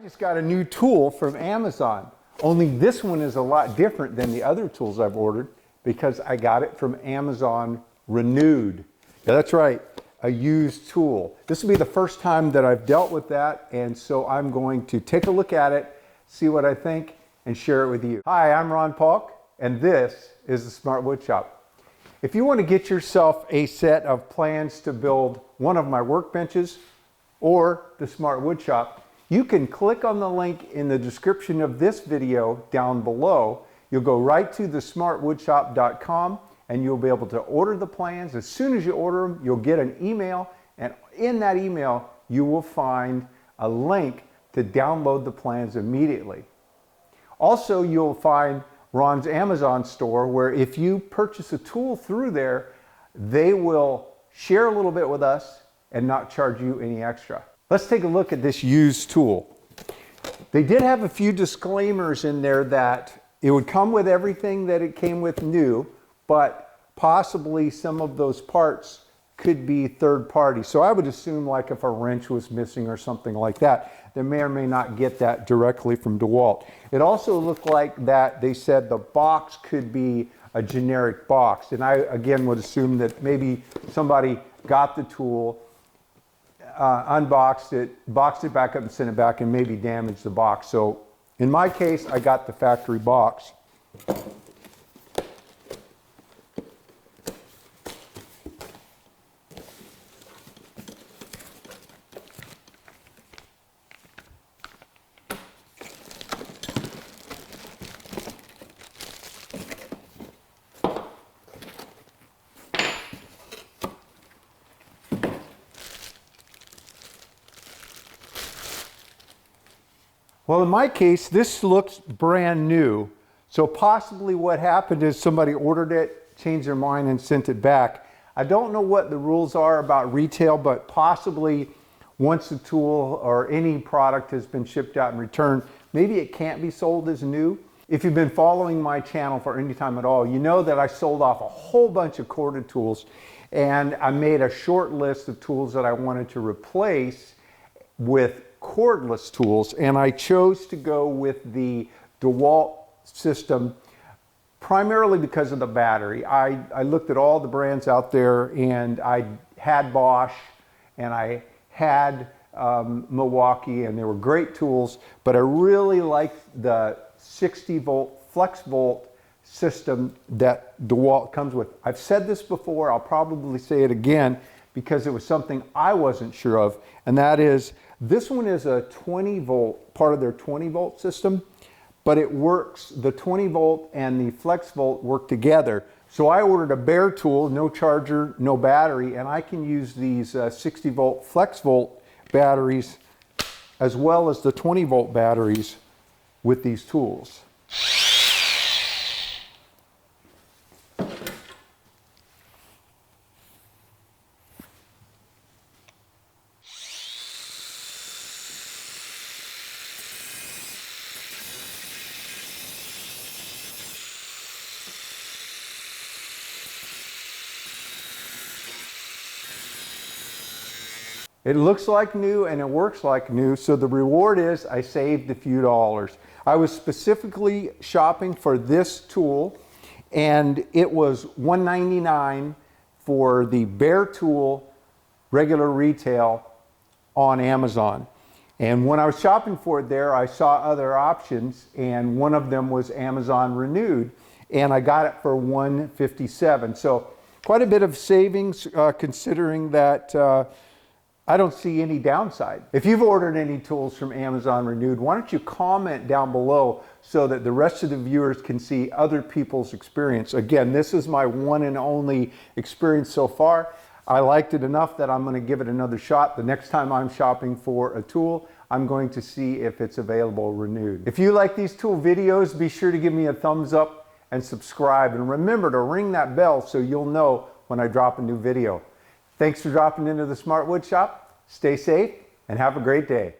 just got a new tool from Amazon. Only this one is a lot different than the other tools I've ordered because I got it from Amazon Renewed. Yeah, that's right, a used tool. This will be the first time that I've dealt with that, and so I'm going to take a look at it, see what I think, and share it with you. Hi, I'm Ron Paulk, and this is the Smart Woodshop. If you want to get yourself a set of plans to build one of my workbenches or the Smart Woodshop, you can click on the link in the description of this video down below. You'll go right to thesmartwoodshop.com and you'll be able to order the plans. As soon as you order them, you'll get an email, and in that email you will find a link to download the plans immediately. Also, you'll find Ron's Amazon store, where if you purchase a tool through there, they will share a little bit with us and not charge you any extra. Let's take a look at this used tool. They did have a few disclaimers in there that it would come with everything that it came with new, but possibly some of those parts could be third party. So I would assume, like if a wrench was missing or something like that, they may or may not get that directly from DeWalt. It also looked like that they said the box could be a generic box. And I, again, would assume that maybe somebody got the tool, unboxed it, boxed it back up and sent it back, and maybe damaged the box. So in my case, I got the factory box. Well, in my case, this looks brand new. So possibly what happened is somebody ordered it, changed their mind, and sent it back. I don't know what the rules are about retail, but possibly once the tool or any product has been shipped out and returned, maybe it can't be sold as new. If you've been following my channel for any time at all, you know that I sold off a whole bunch of corded tools, and I made a short list of tools that I wanted to replace with cordless tools, and I chose to go with the DeWalt system primarily because of the battery. I looked at all the brands out there, and I had Bosch and I had Milwaukee, and they were great tools, but I really liked the 60 volt flex volt system that DeWalt comes with. I've said this before, I'll probably say it again because it was something I wasn't sure of, and that is this one is a 20 volt, part of their 20 volt system, but it works, the 20 volt and the flex volt work together. So I ordered a bare tool, no charger, no battery, and I can use these 60 volt flex volt batteries as well as the 20 volt batteries with these tools. It looks like new and it works like new, so the reward is I saved a few dollars. I was specifically shopping for this tool, and it was $199 for the bare tool, regular retail on Amazon. And when I was shopping for it there, I saw other options, and one of them was Amazon Renewed, and I got it for $157. So quite a bit of savings considering that I don't see any downside. If you've ordered any tools from Amazon Renewed, why don't you comment down below so that the rest of the viewers can see other people's experience. Again, this is my one and only experience so far. I liked it enough that I'm going to give it another shot. The next time I'm shopping for a tool, I'm going to see if it's available renewed. If you like these tool videos, be sure to give me a thumbs up and subscribe. And remember to ring that bell so you'll know when I drop a new video. Thanks for dropping into the Smart Woodshop. Stay safe and have a great day.